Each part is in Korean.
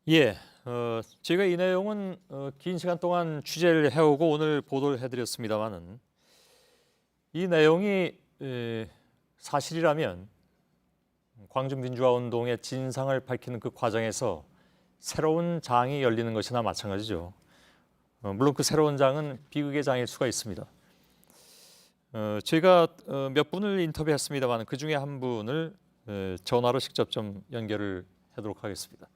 예, 제가 이 내용은 긴 시간 동안 취재를 해오고 오늘 보도를 해드렸습니다마는 이 내용이 사실이라면 광주민주화운동의 진상을 밝히는 그 과정에서 새로운 장이 열리는 것이나 마찬가지죠. 물론 그 새로운 장은 비극의 장일 수가 있습니다. 제가 몇 분을 인터뷰했습니다만 그 중에 한 분을 전화로 직접 좀 연결을 하도록 하겠습니다.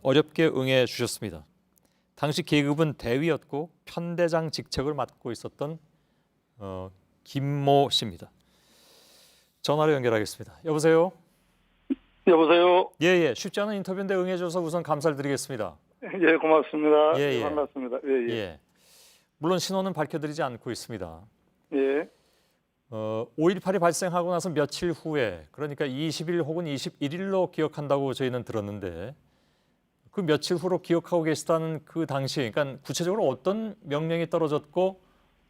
어렵게 응해 주셨습니다. 당시 계급은 대위였고 편대장 직책을 맡고 있었던 김모 씨입니다. 전화로 연결하겠습니다. 여보세요? 여보세요. 예, 쉽지 않은 인터뷰인데 응해 주셔서 우선 감사를 드리겠습니다. 예, 고맙습니다. 예. 반갑습니다. 예. 예. 물론 신원은 밝혀드리지 않고 있습니다. 예. 5.18이 발생하고 나서 며칠 후에, 그러니까 20일 혹은 21일로 기억한다고 저희는 들었는데 그 며칠 후로 기억하고 계시다는 그 당시, 그러니까 구체적으로 어떤 명령이 떨어졌고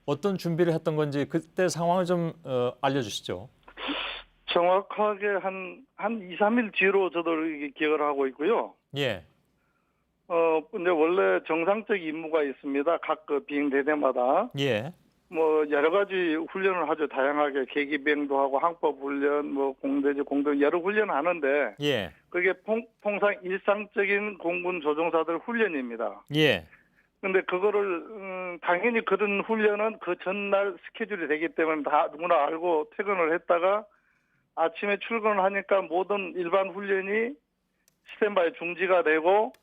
어떤 준비를 했던 건지 그때 상황을 좀 알려주시죠. 정확하게 한 2, 3일 뒤로 저도 이게 기억을 하고 있고요. 예, 근데 원래 정상적 임무가 있습니다. 각 그 비행대대마다. 예, 뭐 여러 가지 훈련을 하죠. 다양하게 계기비행도 하고 항법 훈련, 뭐 공대지 공대 여러 훈련을 하는데 예, 그게 통상 일상적인 공군 조종사들 훈련입니다. 예, 근데 그거를 당연히 그런 훈련은 그 전날 스케줄이 되기 때문에 다 누구나 알고 퇴근을 했다가 아침에 출근을 하니까 모든 일반 훈련이 스탠바이 중지가 되고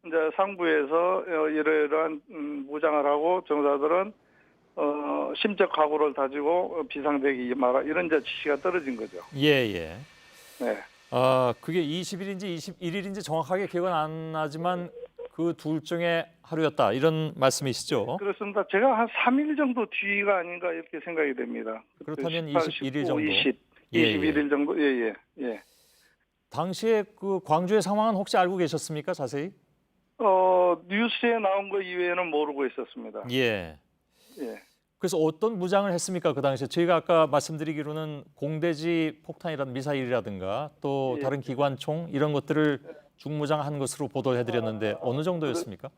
이제 상부에서 이러이러한 무장을 하고 정사들은 심적 각오를 다지고 비상대기 임하라 이런 이제 지시가 떨어진 거죠. 예. 네. 그게 20일인지 21일인지 정확하게 기억은 안 나지만 그 둘 중에 하루였다 이런 말씀이시죠? 그렇습니다. 제가 한 3일 정도 뒤가 아닌가 이렇게 생각이 됩니다. 그렇다면 18, 21일 19, 정도. 21일 정도. 예. 당시에 그 광주의 상황은 혹시 알고 계셨습니까, 자세히? 뉴스에 나온 거 이외에는 모르고 있었습니다. 예. 예. 그래서 어떤 무장을 했습니까, 그 당시에? 저희가 아까 말씀드리기로는 공대지 폭탄이라든 미사일이라든가 또 예. 다른 기관총 이런 것들을 중무장한 것으로 보도를 해드렸는데 어느 정도였습니까?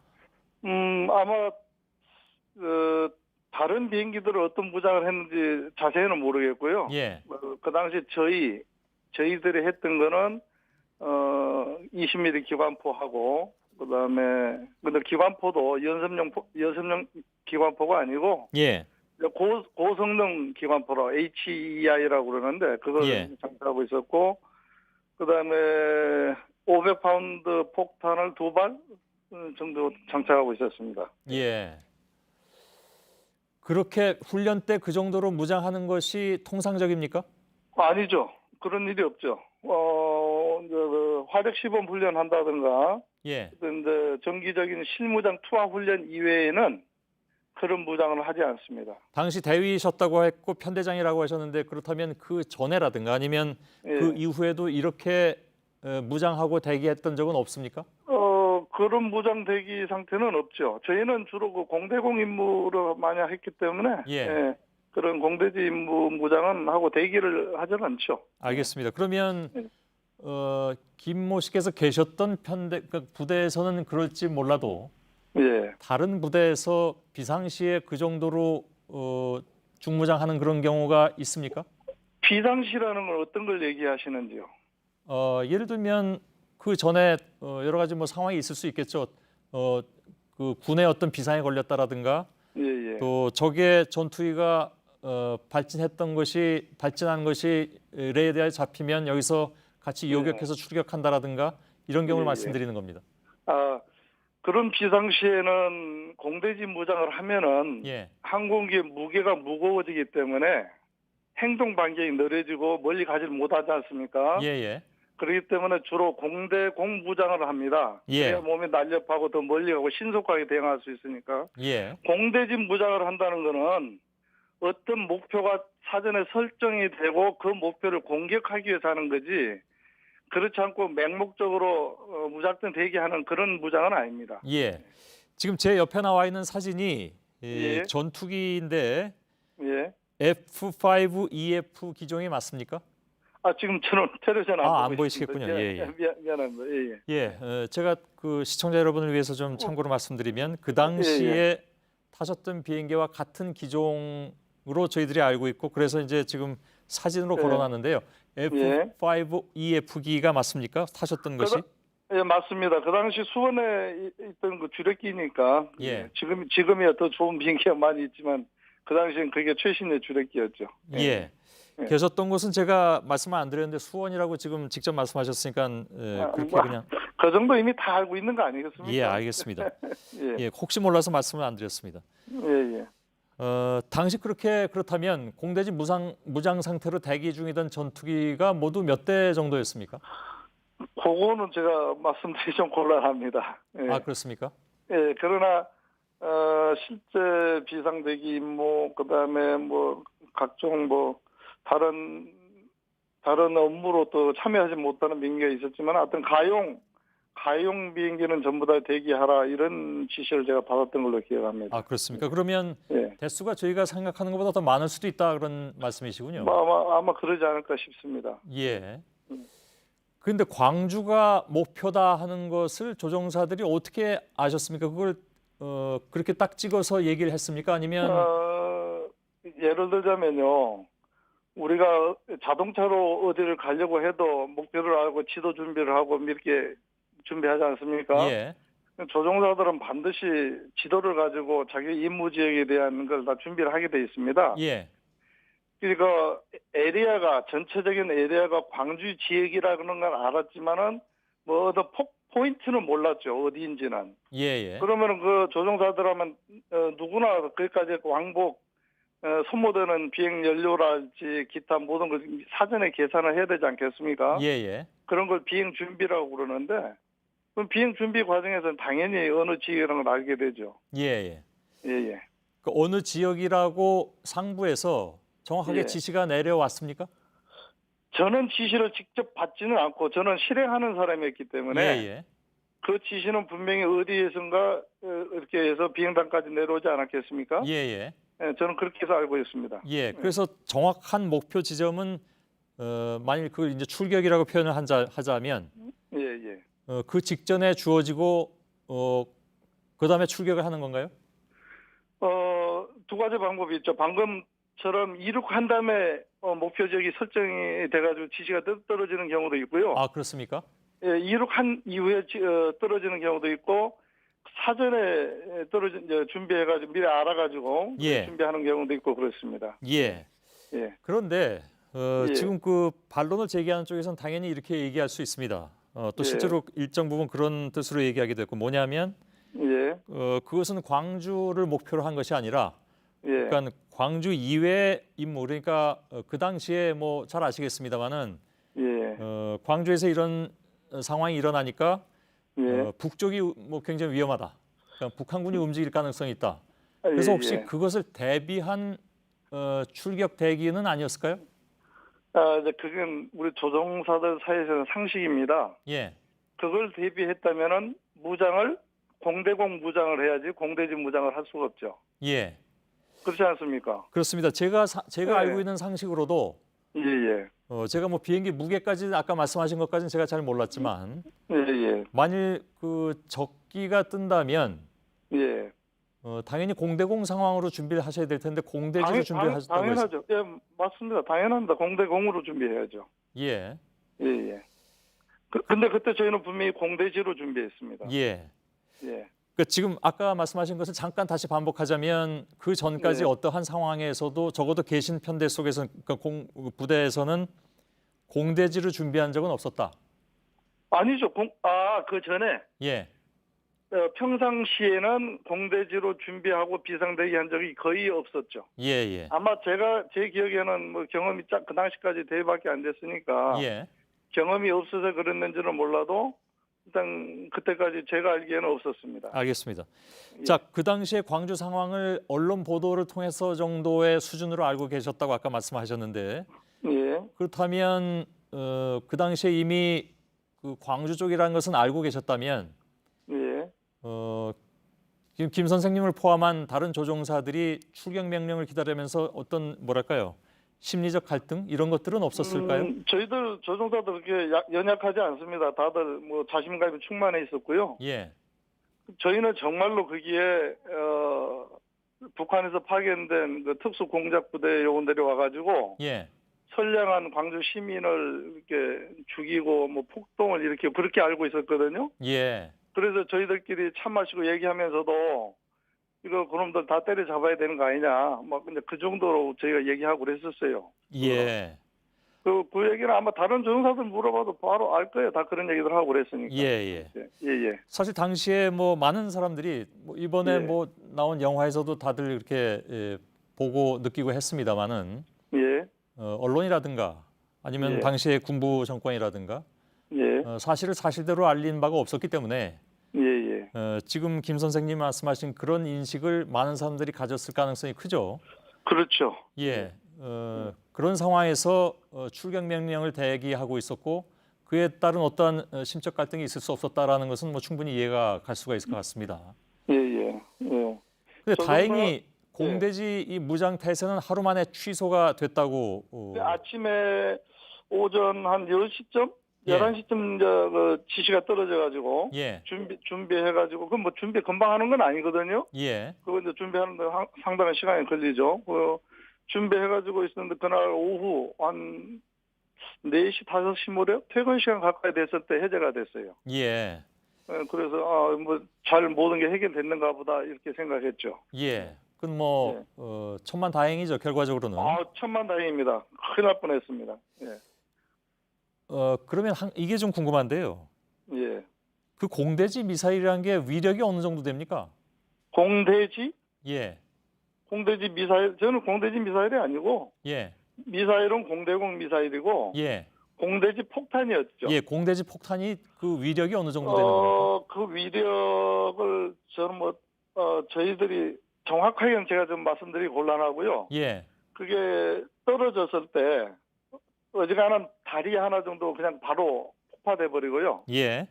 아마 다른 비행기들은 어떤 무장을 했는지 자세히는 모르겠고요. 예. 그 당시 저희들이 했던 거는 20mm 기관포하고 그다음에 근데 기관포도 연습용 기관포가 아니고 예. 고성능 기관포라 HEI라고 그러는데 그걸 예. 장착하고 있었고 그다음에 500파운드 폭탄을 2발 정도 장착하고 있었습니다. 예. 그렇게 훈련 때 그 정도로 무장하는 것이 통상적입니까? 아니죠. 그런 일이 없죠. 이제 그 화력 시범 훈련 한다든가 예. 이제 정기적인 실무장 투하 훈련 이외에는 그런 무장을 하지 않습니다. 당시 대위셨다고 했고 편대장이라고 하셨는데 그렇다면 그 전에라든가 아니면 그 예. 이후에도 이렇게 무장하고 대기했던 적은 없습니까? 그런 무장 대기 상태는 없죠. 저희는 주로 그 공대공 임무를 많이 했기 때문에 예. 그런 공대지 임무 무장은 하고 대기를 하지는 않죠. 알겠습니다. 그러면 예. 김모 씨께서 계셨던 그 부대에서는 그럴지 몰라도 예. 다른 부대에서 비상시에 그 정도로 중무장하는 그런 경우가 있습니까? 비상시라는 건 어떤 걸 얘기하시는지요? 예를 들면 그 전에 여러 가지 뭐 상황이 있을 수 있겠죠. 그 군의 어떤 비상에 걸렸다라든가 예. 또 적의 전투기가 발진한 것이 레이더에 잡히면 여기서 같이 요격해서 출격한다라든가 이런 경우를 예. 말씀드리는 겁니다. 그런 비상시에는 공대지 무장을 하면은 예. 항공기의 무게가 무거워지기 때문에 행동 반경이 늘어지고 멀리 가지 못하지 않습니까? 예. 그렇기 때문에 주로 공대공 무장을 합니다. 예. 그래야 몸이 날렵하고 더 멀리 가고 신속하게 대응할 수 있으니까. 예. 공대지 무장을 한다는 거는 어떤 목표가 사전에 설정이 되고 그 목표를 공격하기 위해서 하는 거지 그렇지 않고 맹목적으로 무작정 대기하는 그런 무장은 아닙니다. 예. 지금 제 옆에 나와 있는 사진이 예. 전투기인데 예. F5EF 기종이 맞습니까? 지금 저는 텔레비전 안 안 보고 보이시겠군요. 있습니다. 예, 예. 미안합니다. 예, 제가 그 시청자 여러분을 위해서 좀 참고로 말씀드리면 그 당시에 타셨던 비행기와 같은 기종으로 저희들이 알고 있고 그래서 이제 지금 사진으로 예. 걸어놨는데요. F5EF기가 맞습니까? 타셨던 것이? 예, 맞습니다. 그 당시 수원에 있던 그 주력기니까 예. 지금이야 더 좋은 비행기가 많이 있지만 그 당시엔 그게 최신의 주력기였죠. 예. 예. 계셨던 곳은 제가 말씀을 안 드렸는데 수원이라고 지금 직접 말씀하셨으니까 그렇게 그냥 그 정도 이미 다 알고 있는 거 아니겠습니까? 예, 알겠습니다. 예, 혹시 몰라서 말씀을 안 드렸습니다. 예. 당시 그렇다면 공대지 무장 상태로 대기 중이던 전투기가 모두 몇 대 정도였습니까? 그거는 제가 말씀드리기 좀 곤란합니다. 예. 그렇습니까? 예, 그러나 실제 비상대기 임무 그다음에 뭐 각종 뭐 다른 업무로 또 참여하지 못하는 비행기가 있었지만 어떤 가용 비행기는 전부 다 대기하라 이런 지시를 제가 받았던 걸로 기억합니다. 그렇습니까? 그러면 예. 대수가 저희가 생각하는 것보다 더 많을 수도 있다 그런 말씀이시군요. 아마 그러지 않을까 싶습니다. 예. 그런데 광주가 목표다 하는 것을 조종사들이 어떻게 아셨습니까? 그걸 그렇게 딱 찍어서 얘기를 했습니까? 아니면 예를 들자면요. 우리가 자동차로 어디를 가려고 해도 목표를 알고 지도 준비를 하고 이렇게 준비하지 않습니까? 예. 조종사들은 반드시 지도를 가지고 자기 임무 지역에 대한 걸 다 준비를 하게 돼 있습니다. 예. 그러니까 전체적인 에리아가 광주 지역이라는 걸 알았지만은 뭐 포인트는 몰랐죠. 어디인지는. 예. 그러면은 그 조종사들하면 누구나 거기까지 왕복 소모되는 비행 연료랄지 기타 모든 걸 사전에 계산을 해야 되지 않겠습니까? 예. 그런 걸 비행 준비라고 그러는데 그럼 비행 준비 과정에서는 당연히 어느 지역이라는 걸 알게 되죠. 예. 예. 그 어느 지역이라고 상부에서 정확하게 예. 지시가 내려왔습니까? 저는 지시를 직접 받지는 않고 저는 실행하는 사람이었기 때문에 예. 그 지시는 분명히 어디에선가 이렇게 해서 비행단까지 내려오지 않았겠습니까? 예. 저는 그렇게 해서 알고 있습니다. 예. 그래서 정확한 목표 지점은 만일 그걸 이제 출격이라고 표현을 하자면 예. 그 직전에 주어지고 그다음에 출격을 하는 건가요? 두 가지 방법이 있죠. 방금처럼 이륙한 다음에 목표 지역이 설정이 돼가지고 지시가 떨어지는 경우도 있고요. 그렇습니까? 예, 이륙한 이후에 떨어지는 경우도 있고 사전에 준비해가지고 미리 알아가지고 예. 준비하는 경우도 있고 그렇습니다. 예. 그런데 예. 지금 그 반론을 제기하는 쪽에서는 당연히 이렇게 얘기할 수 있습니다. 또 예. 실제로 일정 부분 그런 뜻으로 얘기하기도 했고 뭐냐면 예. 그것은 광주를 목표로 한 것이 아니라 예. 그러니까 광주 이외의 임무 그러니까 그 당시에 뭐 잘 아시겠습니다만은 예. 광주에서 이런 상황이 일어나니까 예. 북쪽이 뭐 굉장히 위험하다. 그러니까 북한군이 움직일 가능성이 있다. 그래서 혹시 그것을 대비한 출격 대기는 아니었을까요? 이제 그건 우리 조종사들 사이에서는 상식입니다. 예. 그걸 대비했다면은 무장을 공대공 무장을 해야지 공대지 무장을 할 수가 없죠. 예. 그렇지 않습니까? 그렇습니다. 제가 네. 알고 있는 상식으로도 예. 제가 뭐 비행기 무게까지 아까 말씀하신 것까지는 제가 잘 몰랐지만 예. 만일 그 적기가 뜬다면 예. 당연히 공대공 상황으로 준비를 하셔야 될 텐데 공대지로 준비하셨다고 했어요. 당연하죠. 예, 맞습니다. 당연합니다. 공대공으로 준비해야죠. 예. 근데 그때 저희는 분명히 공대지로 준비했습니다. 예. 예. 그러니까 지금 아까 말씀하신 것을 잠깐 다시 반복하자면 그 전까지 네. 어떠한 상황에서도 적어도 계신 편대 속에서 그러니까 부대에서는 공대지를 준비한 적은 없었다. 아니죠. 그 전에 예. 평상시에는 공대지로 준비하고 비상대기 한 적이 거의 없었죠. 예. 아마 제 기억에는 뭐 경험이 그 당시까지 대회밖에 안 됐으니까 예. 경험이 없어서 그랬는지는 몰라도 일단 그때까지 제가 알기에는 없었습니다. 알겠습니다. 예. 자, 그 당시에 광주 상황을 언론 보도를 통해서 정도의 수준으로 알고 계셨다고 아까 말씀하셨는데 예. 그렇다면 그 당시에 이미 그 광주 쪽이라는 것은 알고 계셨다면 예. 지금 김 선생님을 포함한 다른 조종사들이 출격 명령을 기다리면서 어떤 뭐랄까요? 심리적 갈등 이런 것들은 없었을까요? 저희들 조종사들 그렇게 연약하지 않습니다. 다들 뭐 자신감이 충만해 있었고요. 예, 저희는 정말로 거기에 북한에서 파견된 그 특수 공작 부대 요원들이 와가지고 예, 선량한 광주 시민을 이렇게 죽이고 뭐 폭동을 일으키고 그렇게 알고 있었거든요. 예, 그래서 저희들끼리 차 마시고 얘기하면서도 이거 그놈들 다 때려잡아야 되는 거 아니냐. 막 근데 그 정도로 저희가 얘기하고 그랬었어요. 예, 그 얘기는 아마 다른 조종사들 물어봐도 바로 알 거예요. 다 그런 얘기들 하고 그랬으니까. 예, 예. 예, 예. 사실 당시에 뭐 많은 사람들이 뭐 이번에 예. 뭐 나온 영화에서도 다들 이렇게 보고 느끼고 했습니다만은 예. 언론이라든가 아니면 예. 당시의 군부 정권이라든가 예. 사실을 사실대로 알린 바가 없었기 때문에 예, 예. 지금 김 선생님 말씀하신 그런 인식을 많은 사람들이 가졌을 가능성이 크죠. 그렇죠. 예, 그런 상황에서 출격 명령을 대기하고 있었고 그에 따른 어떠한 심적 갈등이 있을 수 없었다라는 것은 뭐 충분히 이해가 갈 수가 있을 것 같습니다. 예, 예. 예. 근데 저도 다행히 공대지 이 무장 태세는 하루 만에 취소가 됐다고. 아침에 오전 한 10시쯤? 예. 11시쯤 그 지시가 떨어져가지고 예, 준비해가지고 그 뭐 준비 금방 하는 건 아니거든요. 예, 그거 이제 준비하는데 상당한 시간이 걸리죠. 그 준비해가지고 있었는데 그날 오후 한 4시, 5시 무렵 퇴근 시간 가까이 됐을 때 해제가 됐어요. 예, 그래서 뭐 잘 모든 게 해결됐는가 보다 이렇게 생각했죠. 예. 그건 뭐 천만 다행이죠 결과적으로는. 천만다행입니다. 큰일 날 뻔했습니다. 예. 그러면 이게 좀 궁금한데요. 예. 그 공대지 미사일이라는 게 위력이 어느 정도 됩니까? 공대지? 예, 공대지 미사일, 저는 공대지 미사일이 아니고, 예, 미사일은 공대공 미사일이고, 예, 공대지 폭탄이었죠. 예. 공대지 폭탄이 그 위력이 어느 정도 되는 겁니까? 그 위력을 저는 저희들이 정확하게는 제가 좀 말씀드리기 곤란하고요. 예, 그게 떨어졌을 때, 어지간한 다리 하나 정도 그냥 바로 폭파돼 버리고요. 예,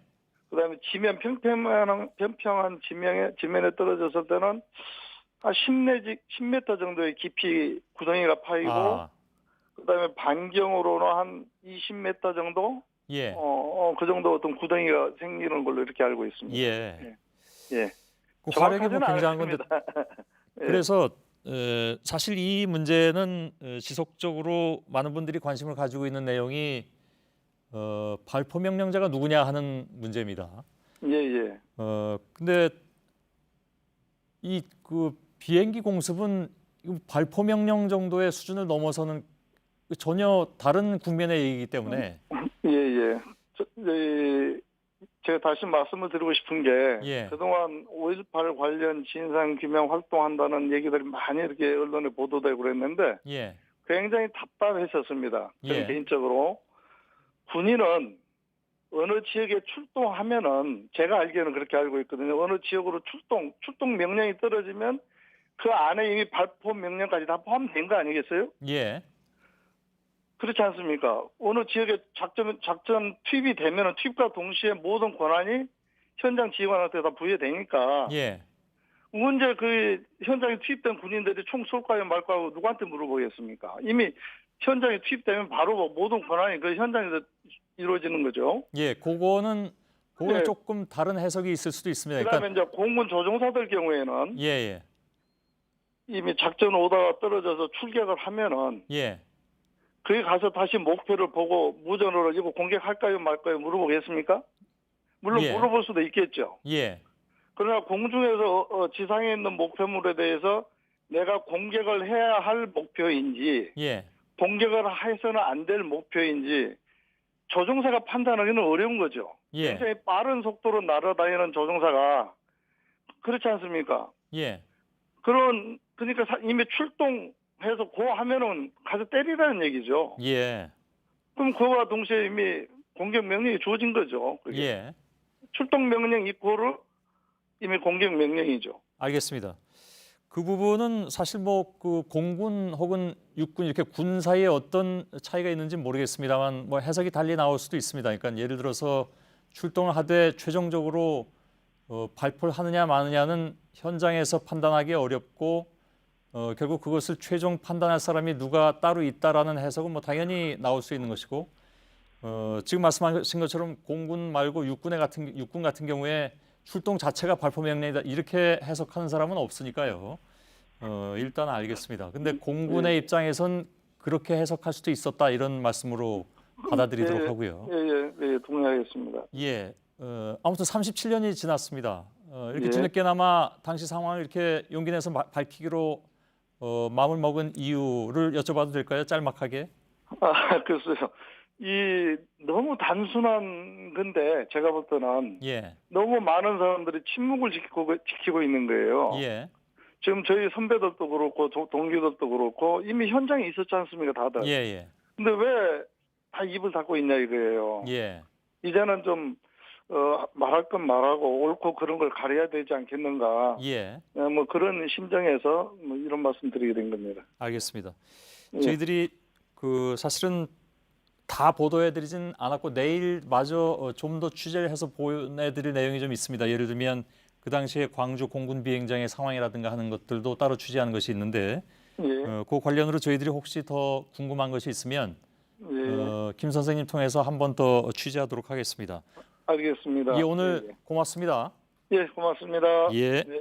그다음에 지면 평평한 지면에 떨어졌을 때는 한 10m 정도의 깊이 구덩이가 파이고, 아, 그다음에 반경으로는 한 20m 정도, 예, 그 정도 어떤 구덩이가 생기는 걸로 이렇게 알고 있습니다. 예. 예. 그 화력이 뭐 정확하지는 굉장한 건데 않습니다. 예. 그래서 사실 이 문제는 지속적으로 많은 분들이 관심을 가지고 있는 내용이 발포 명령자가 누구냐 하는 문제입니다. 예, 예. 근데 이 그 비행기 공습은 이 발포 명령 정도의 수준을 넘어서는 전혀 다른 국면의 얘기이기 때문에 예, 예. 제가 다시 말씀을 드리고 싶은 게 예. 그동안 5.18 관련 진상규명 활동한다는 얘기들이 많이 이렇게 언론에 보도되고 그랬는데 예, 굉장히 답답했었습니다. 저는 예. 개인적으로. 군인은 어느 지역에 출동하면은 제가 알기에는 그렇게 알고 있거든요. 어느 지역으로 출동 명령이 떨어지면 그 안에 이미 발포 명령까지 다 포함된 거 아니겠어요? 예, 그렇지 않습니까? 어느 지역에 작전 투입이 되면은 투입과 동시에 모든 권한이 현장 지휘관한테 다 부여되니까 예, 언제 그 현장에 투입된 군인들이 총 쏠까요 말까요 누구한테 물어보겠습니까? 이미 현장에 투입되면 바로 모든 권한이 그 현장에서 이루어지는 거죠. 예. 그거는 네. 조금 다른 해석이 있을 수도 있습니다. 그다음에 이제 공군 조종사들 경우에는 예, 예, 이미 작전 오다가 떨어져서 출격을 하면은 예, 거기 가서 다시 목표를 보고 무전으로 이거 공격할까요 말까요 물어보겠습니까? 물론 예. 물어볼 수도 있겠죠. 예, 그러나 공중에서 지상에 있는 목표물에 대해서 내가 공격을 해야 할 목표인지 예, 공격을 해서는 안 될 목표인지 조종사가 판단하기는 어려운 거죠. 예, 굉장히 빠른 속도로 날아다니는 조종사가 그렇지 않습니까? 예, 그러니까 이미 출동해서 고 하면은 가서 때리라는 얘기죠. 예, 그럼 그와 동시에 이미 공격 명령이 주어진 거죠. 그게. 예. 출동 명령 이꼬르 이미 공격 명령이죠. 알겠습니다. 그 부분은 사실 뭐 그 공군 혹은 육군 이렇게 군 사이에 어떤 차이가 있는지 모르겠습니다만 뭐 해석이 달리 나올 수도 있습니다. 그러니까 예를 들어서 출동을 하되 최종적으로 발포를 하느냐 마느냐는 현장에서 판단하기 어렵고 결국 그것을 최종 판단할 사람이 누가 따로 있다라는 해석은 뭐 당연히 나올 수 있는 것이고 지금 말씀하신 것처럼 공군 말고 육군 같은 경우에 출동 자체가 발포 명령이다 이렇게 해석하는 사람은 없으니까요. 일단 알겠습니다. 근데 공군의 입장에선 그렇게 해석할 수도 있었다 이런 말씀으로 받아들이도록 하고요. 예, 동의하겠습니다. 예, 아무튼 37년이 지났습니다. 이렇게 예. 뒤늦게나마 당시 상황을 이렇게 용기 내서 밝히기로 마음을 먹은 이유를 여쭤봐도 될까요? 짤막하게. 글쎄요. 너무 단순한 건데 제가 볼 때는 예, 너무 많은 사람들이 침묵을 지키고 있는 거예요. 예, 지금 저희 선배들도 그렇고 동기들도 그렇고 이미 현장에 있었지 않습니까, 다들. 예, 근데 왜 다 입을 닫고 있냐 이거예요. 예. 이제는 좀 말할 건 말하고 옳고 그런 걸 가려야 되지 않겠는가. 예, 뭐 그런 심정에서 뭐 이런 말씀 드리게 된 겁니다. 알겠습니다. 예. 저희들이 사실은 다 보도해드리진 않았고 내일마저 좀 더 취재를 해서 보내드릴 내용이 좀 있습니다. 예를 들면 그 당시에 광주 공군 비행장의 상황이라든가 하는 것들도 따로 취재한 것이 있는데 예. 그 관련으로 저희들이 혹시 더 궁금한 것이 있으면 김 선생님 통해서 한 번 더 취재하도록 하겠습니다. 알겠습니다. 예, 오늘 고맙습니다. 예, 고맙습니다. 예. 예.